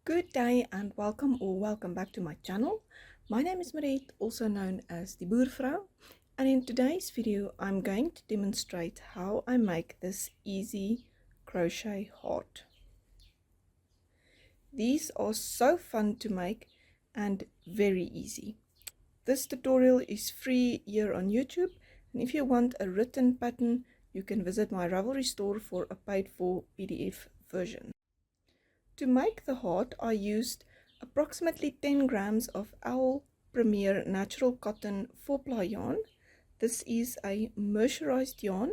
Good day and welcome back to my channel. My name is Mariet, also known as the Boervrou, and in today's video I'm going to demonstrate how I make this easy crochet heart. These are so fun to make and very easy. This tutorial is free here on YouTube, and if you want a written pattern you can visit my Ravelry store for a paid for PDF version. To make the heart, I used approximately 10 grams of Owl Premier Natural Cotton 4-ply yarn. This is a mercerized yarn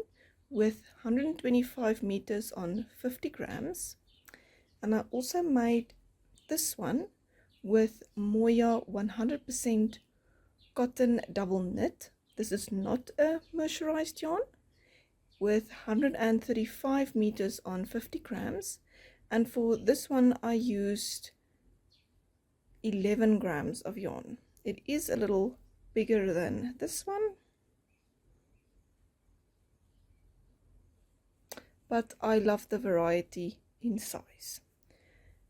with 125 meters on 50 grams. And I also made this one with Moya 100% cotton double knit. This is not a mercerized yarn, with 135 meters on 50 grams. And for this one I used 11 grams of yarn. It is a little bigger than this one, but I love the variety in size.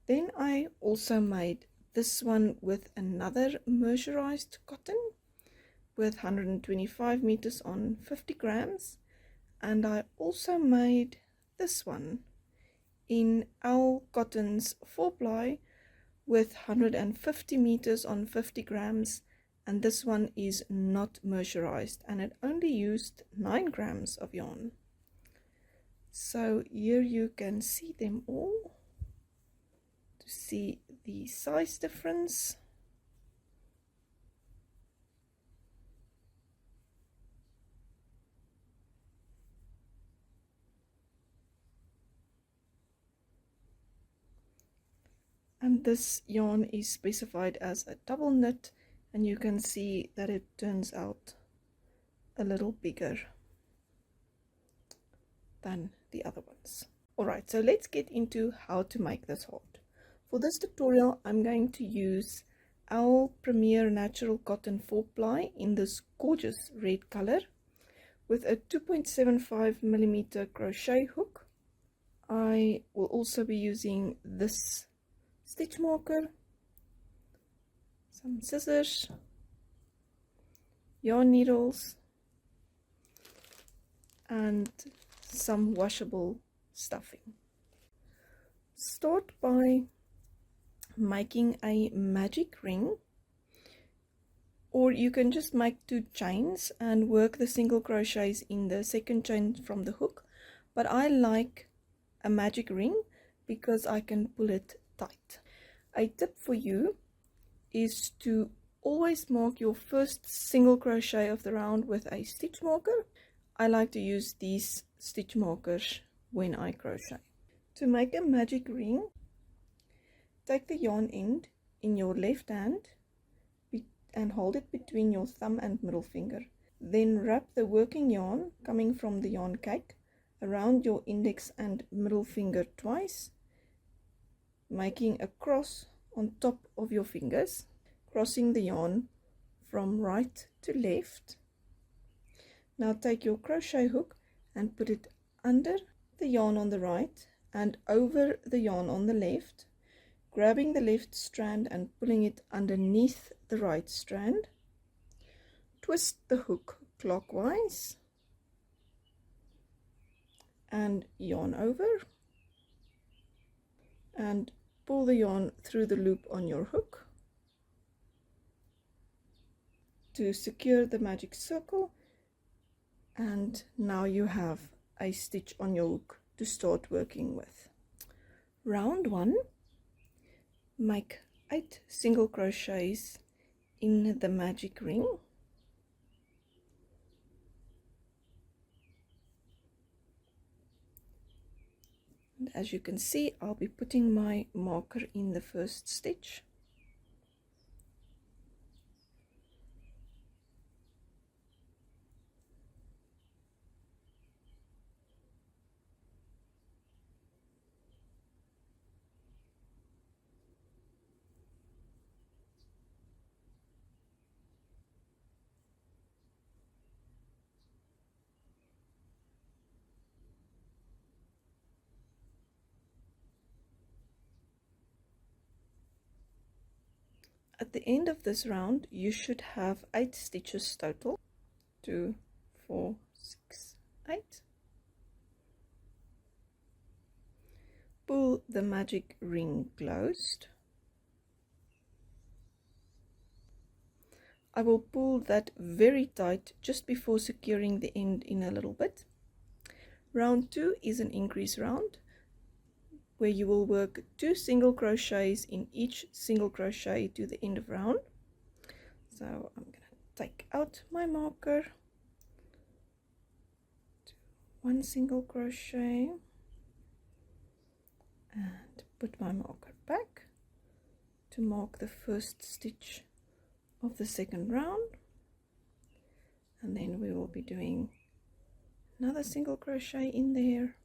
Then I also made this one with another mercerized cotton with 125 meters on 50 grams, and I also made this one in Owl Cotton's 4-ply with 150 meters on 50 grams, and this one is not mercerized and it only used 9 grams of yarn. So here you can see them all to see the size difference. And this yarn is specified as a double knit, and you can see that it turns out a little bigger than the other ones. Alright, so let's get into how to make this heart. For this tutorial I'm going to use Owl Premier Natural Cotton 4-ply in this gorgeous red color with a 2.75 millimeter crochet hook. I will also be using this stitch marker, some scissors, yarn needles, and some washable stuffing. Start by making a magic ring, or you can just make 2 chains and work the single crochets in the second chain from the hook, but I like a magic ring because I can pull it tight. A tip for you is to always mark your first single crochet of the round with a stitch marker. I like to use these stitch markers when I crochet. To make a magic ring, take the yarn end in your left hand and hold it between your thumb and middle finger. Then wrap the working yarn coming from the yarn cake around your index and middle finger twice, making a cross on top of your fingers, crossing the yarn from right to left. Now take your crochet hook and put it under the yarn on the right and over the yarn on the left, grabbing the left strand and pulling it underneath the right strand. Twist the hook clockwise and yarn over, and pull the yarn through the loop on your hook to secure the magic circle, and now you have a stitch on your hook to start working with. Round 1, make 8 single crochets in the magic ring. And as you can see, I'll be putting my marker in the first stitch. At the end of this round, you should have 8 stitches total. 2, 4, 6, 8. Pull the magic ring closed. I will pull that very tight just before securing the end in a little bit. Round 2 is an increase round where you will work 2 single crochets in each single crochet to the end of round. So I'm going to take out my marker, 1 single crochet, and put my marker back to mark the first stitch of the second round, and then we will be doing another single crochet in there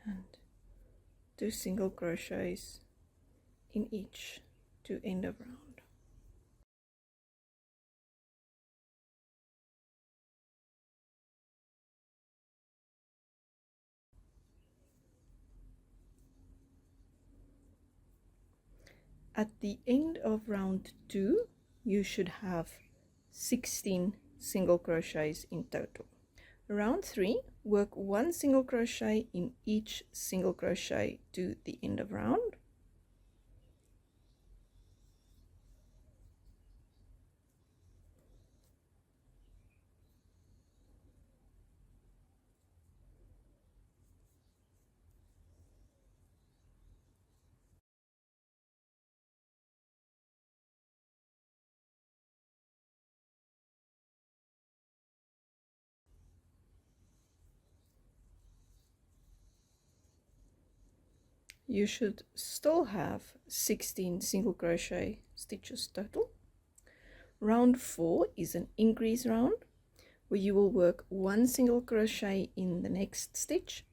and 2 single crochets in each to end of round. At the end of round 2, you should have 16 single crochets in total. Round 3, work 1 single crochet in each single crochet to the end of round. You should still have 16 single crochet stitches total. Round 4 is an increase round where you will work 1 single crochet in the next stitch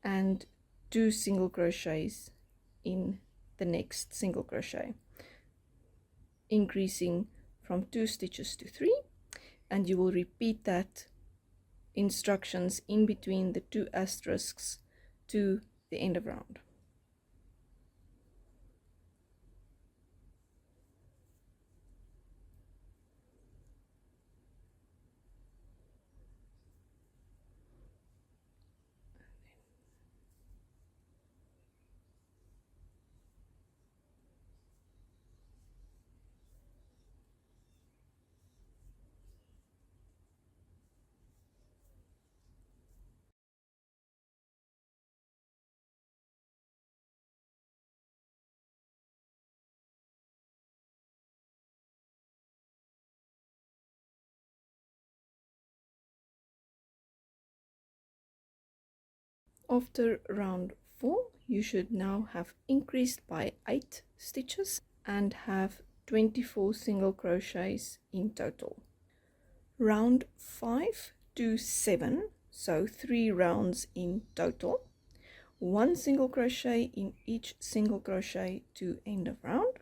and 2 single crochets in the next single crochet, increasing from 2 stitches to 3, and you will repeat that instructions in between the 2 asterisks to the end of round. After round 4, you should now have increased by 8 stitches and have 24 single crochets in total. Round 5 to 7, so 3 rounds in total, 1 single crochet in each single crochet to end of round.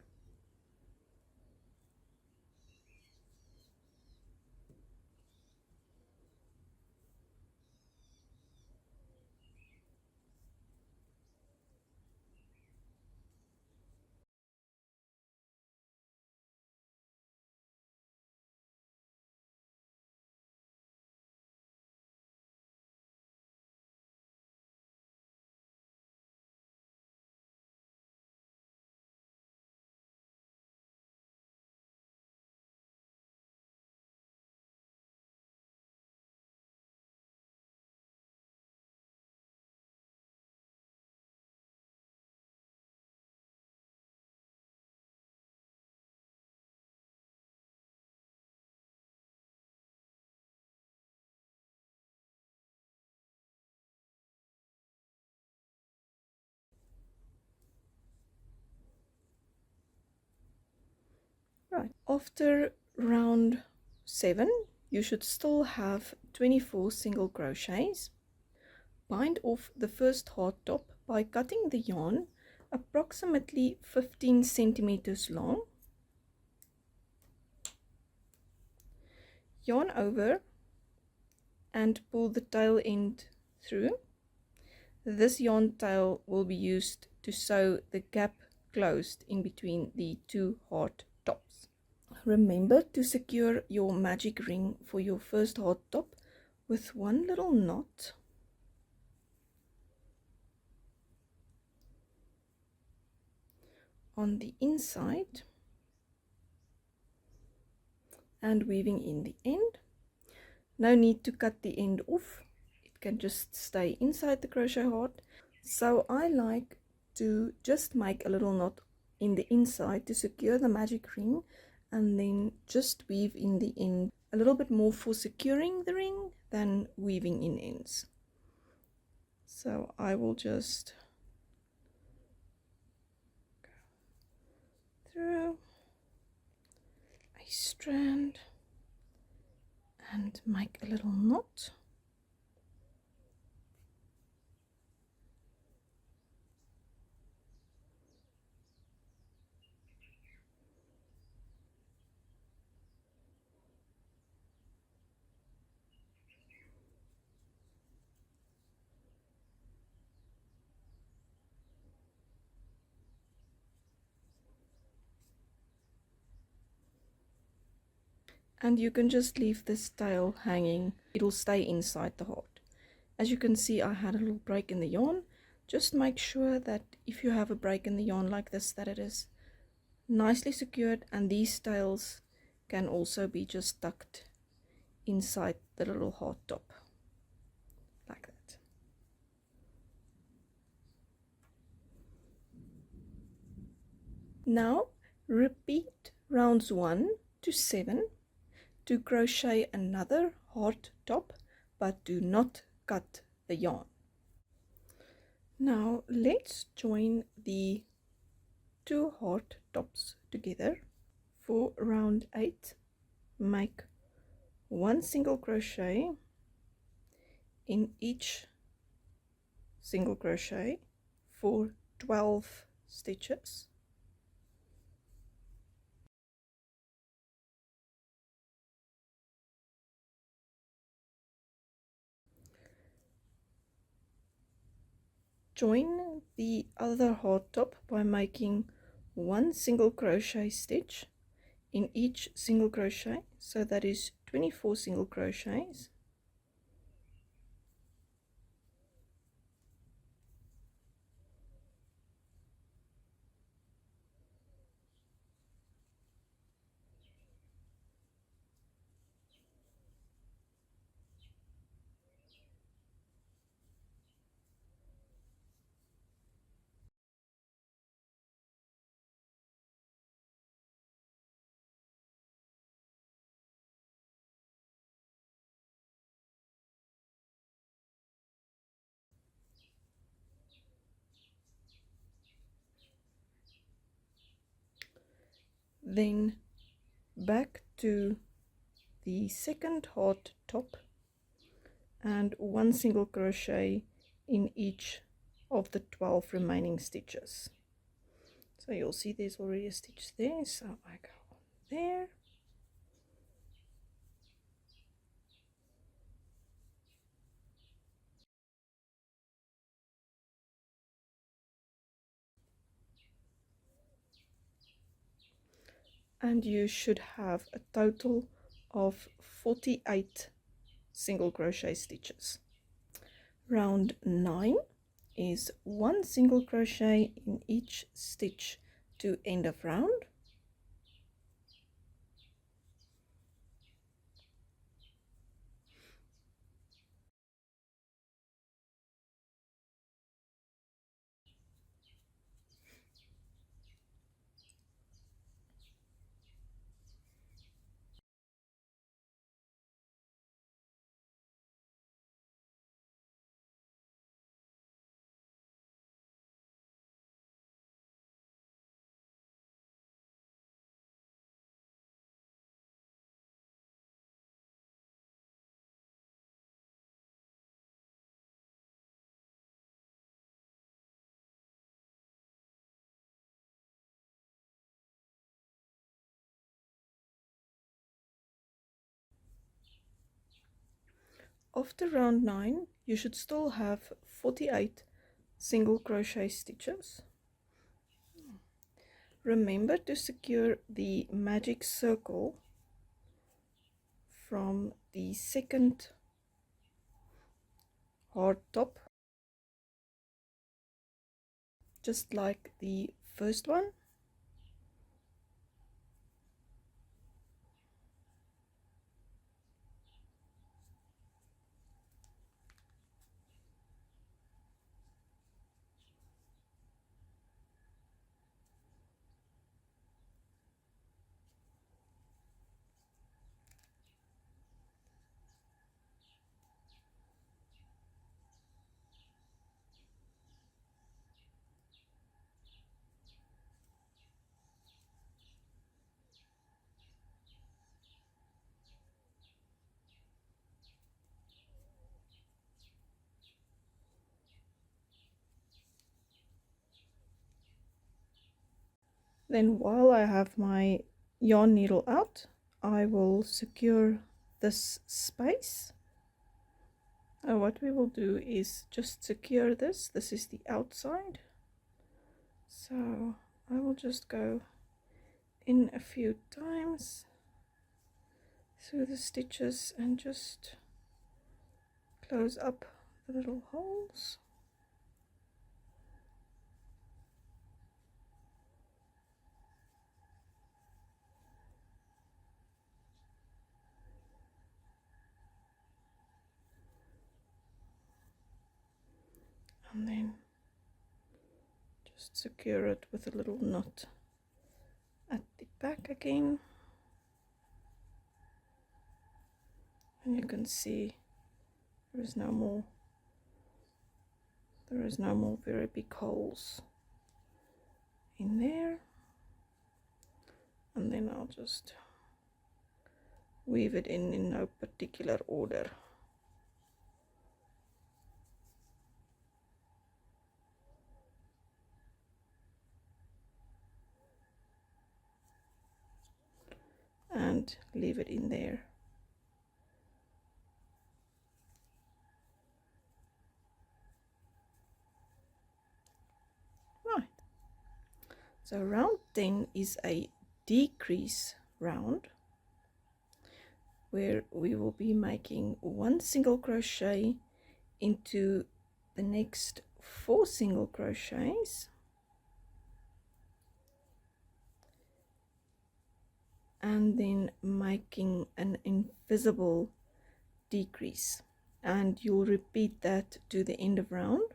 Right, after round 7, you should still have 24 single crochets. Bind off the first heart top by cutting the yarn approximately 15 centimeters long. Yarn over and pull the tail end through. This yarn tail will be used to sew the gap closed in between the two heart tops. Remember to secure your magic ring for your first heart top with one little knot on the inside and weaving in the end. No need to cut the end off, it can just stay inside the crochet heart. So I like to just make a little knot in the inside to secure the magic ring, and then just weave in the end, a little bit more for securing the ring than weaving in ends. So I will just go through a strand and make a little knot. And you can just leave this tail hanging, it'll stay inside the heart. As you can see, I had a little break in the yarn. Just make sure that if you have a break in the yarn like this, that it is nicely secured, and these tails can also be just tucked inside the little heart top like that. Now repeat rounds 1 to 7 to crochet another heart top, but do not cut the yarn. Now let's join the two heart tops together. For round 8, make 1 single crochet in each single crochet for 12 stitches. Join the other heart top by making 1 single crochet stitch in each single crochet, so that is 24 single crochets. Then back to the second heart top and 1 single crochet in each of the 12 remaining stitches. So you'll see there's already a stitch there, so I go on there, and you should have a total of 48 single crochet stitches. Round 9 is 1 single crochet in each stitch to end of round. After round 9, you should still have 48 single crochet stitches. Remember to secure the magic circle from the second heart top, just like the first one. Then while I have my yarn needle out, I will secure this space. What we will do is just secure this. This is the outside. So I will just go in a few times through the stitches and just close up the little holes. And then just secure it with a little knot at the back again. And you can see there is no more very big holes in there. And then I'll just weave it in no particular order. And leave it in there. Right. So round 10 is a decrease round where we will be making 1 single crochet into the next 4 single crochets, and then making an invisible decrease, and you'll repeat that to the end of round.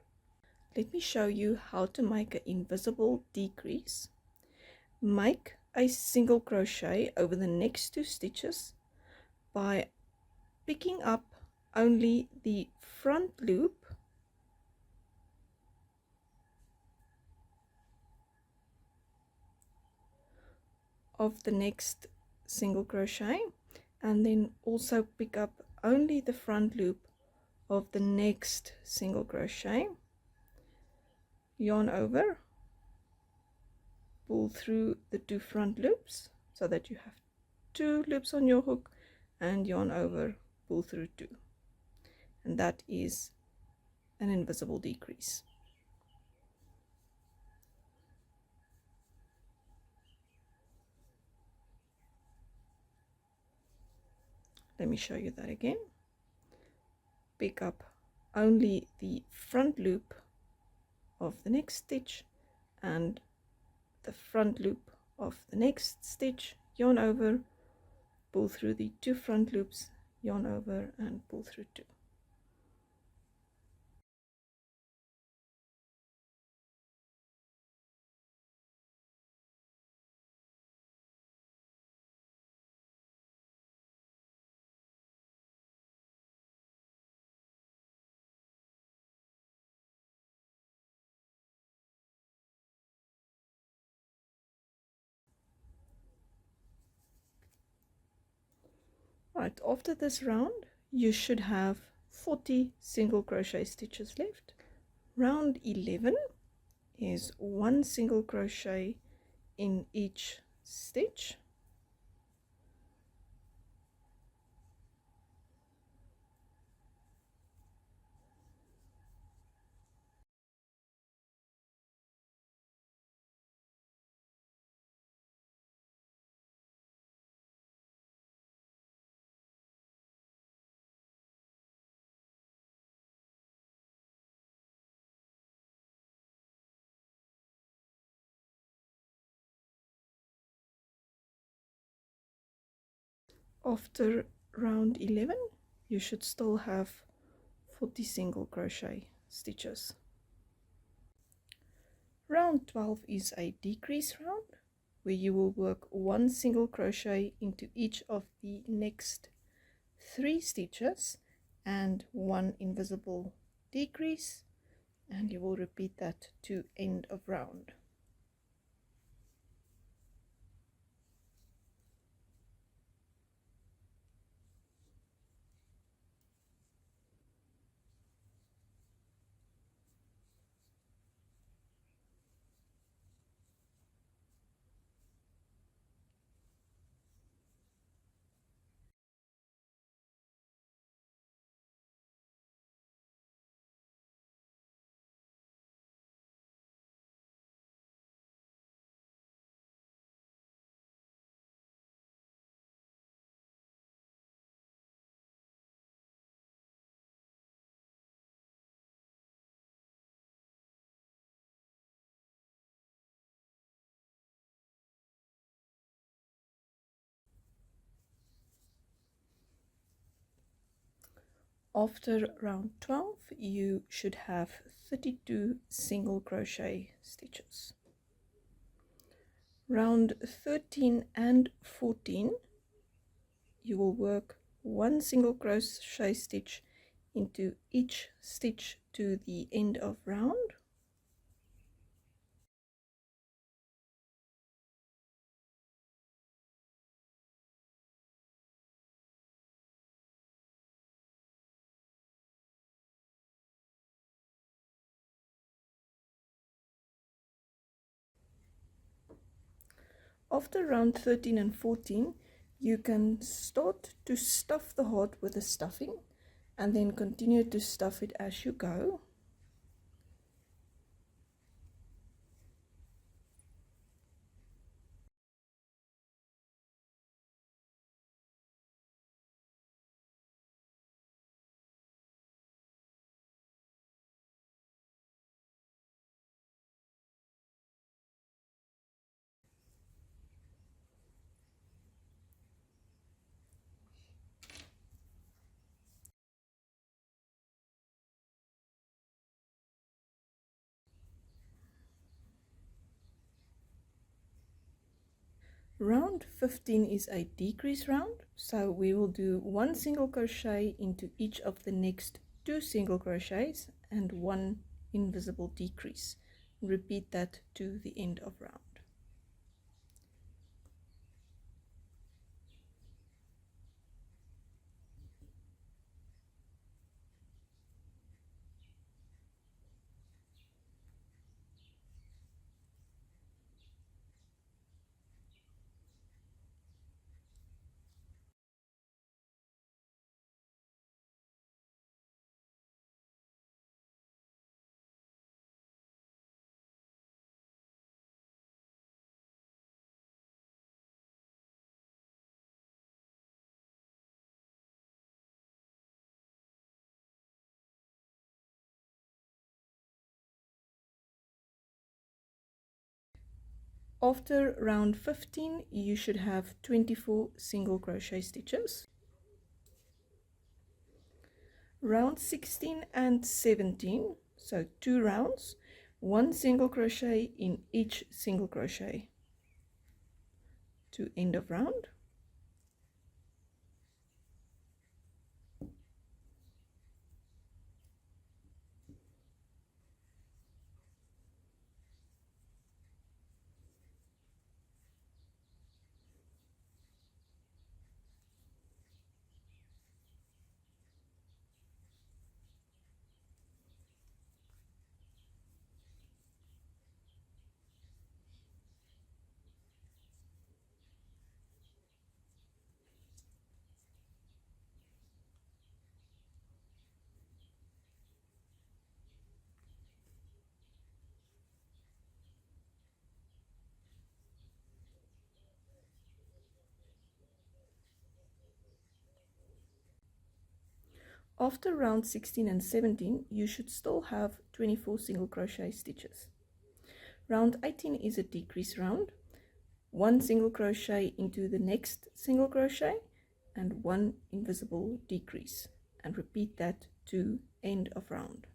Let me show you how to make an invisible decrease. Make a single crochet over the next 2 stitches by picking up only the front loop of the next single crochet, and then also pick up only the front loop of the next single crochet, yarn over, pull through the 2 front loops so that you have 2 loops on your hook, and yarn over, pull through 2, and that is an invisible decrease. Let me show you that again. Pick up only the front loop of the next stitch and the front loop of the next stitch, yarn over, pull through the 2 front loops, yarn over, and pull through 2. Right, after this round you should have 40 single crochet stitches left. Round 11 is 1 single crochet in each stitch, After round 11, you should still have 40 single crochet stitches. Round 12 is a decrease round where you will work 1 single crochet into each of the next 3 stitches and 1 invisible decrease, and you will repeat that to end of round. After round 12, you should have 32 single crochet stitches. Round 13 and 14, you will work 1 single crochet stitch into each stitch to the end of round. After round 13 and 14, you can start to stuff the heart with the stuffing and then continue to stuff it as you go. Round 15 is a decrease round, so we will do 1 single crochet into each of the next 2 single crochets and 1 invisible decrease. Repeat that to the end of round. After round 15, you should have 24 single crochet stitches. Round 16 and 17, so 2 rounds, 1 single crochet in each single crochet to end of round. After round 16 and 17, you should still have 24 single crochet stitches. Round 18 is a decrease round. 1 single crochet into the next single crochet and 1 invisible decrease, and repeat that to end of round.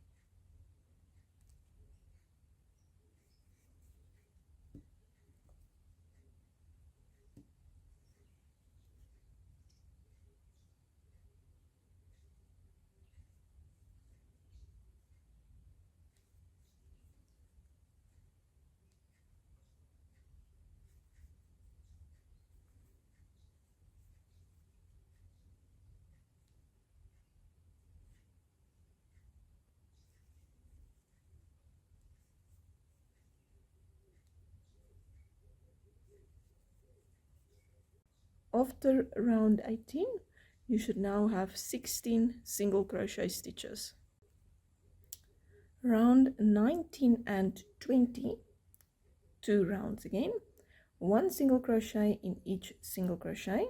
After round 18, you should now have 16 single crochet stitches. Round 19 and 20, 2 rounds again, 1 single crochet in each single crochet.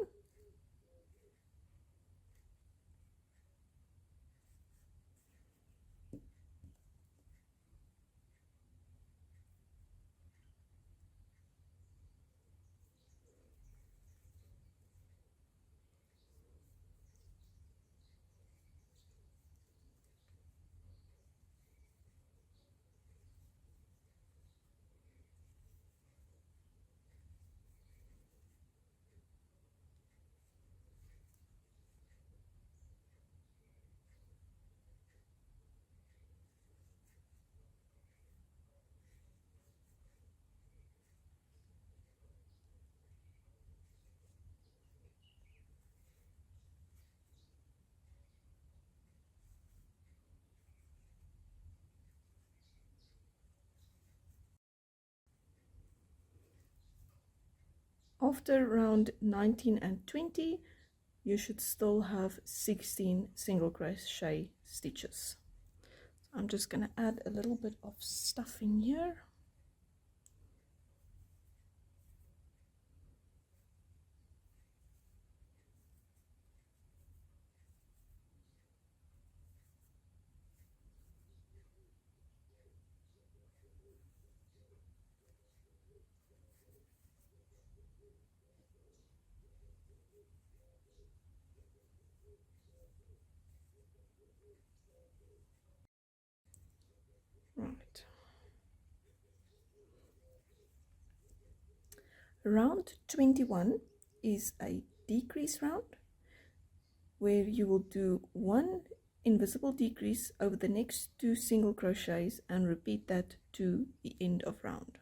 After round 19 and 20, you should still have 16 single crochet stitches. I'm just going to add a little bit of stuffing here. Right. Round 21 is a decrease round where you will do 1 invisible decrease over the next 2 single crochets and repeat that to the end of round.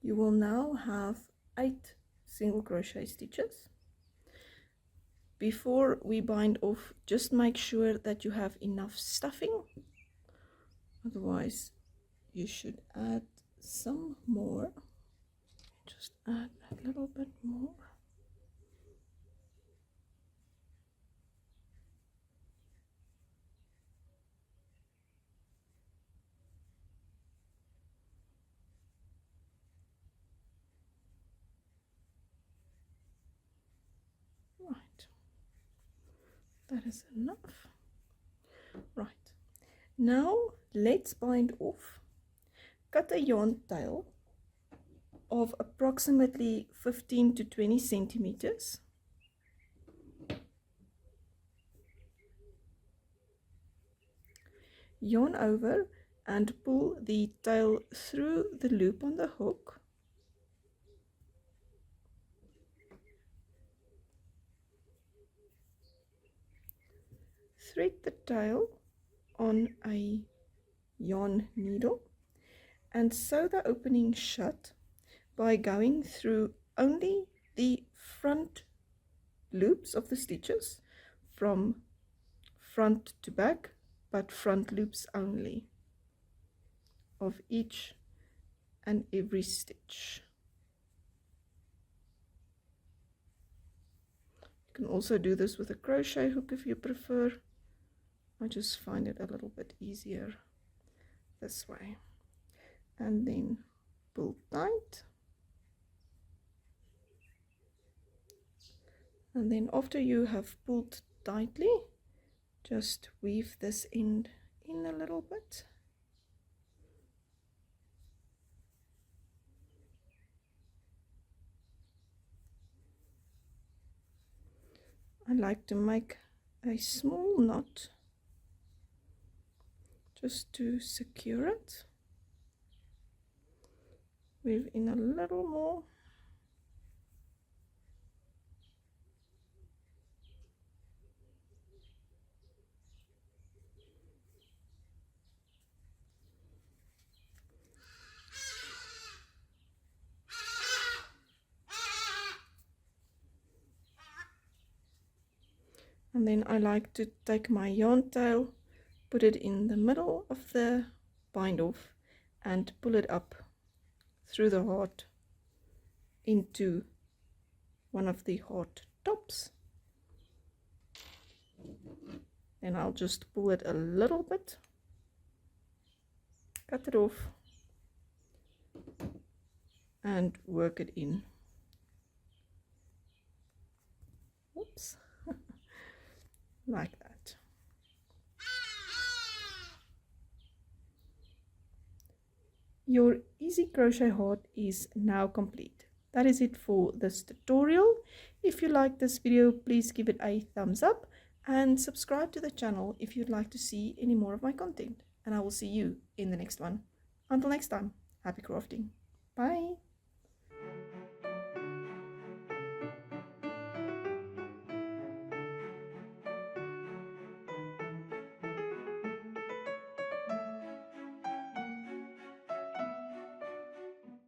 You will now have 8 single crochet stitches. Before we bind off, just make sure that you have enough stuffing, otherwise you should add some more. Just add a little bit more. Right, that is enough. Right, now let's bind off. Cut a yarn tail of approximately 15 to 20 centimeters. Yarn over and pull the tail through the loop on the hook. Thread the tail on a yarn needle and sew the opening shut by going through only the front loops of the stitches from front to back, but front loops only. of each and every stitch. You can also do this with a crochet hook if you prefer. I just find it a little bit easier this way. And then pull tight. And then after you have pulled tightly, just weave this end in a little bit. I like to make a small knot just to secure it. Weave in a little more. And then I like to take my yarn tail, put it in the middle of the bind off and pull it up through the heart into one of the heart tops. And I'll just pull it a little bit, cut it off and work it in. Oops. Like that. Your easy crochet heart is now complete. That is it for this tutorial. If you like this video, please give it a thumbs up and subscribe to the channel if you'd like to see any more of my content. And I will see you in the next one. Until next time, happy crafting. Bye.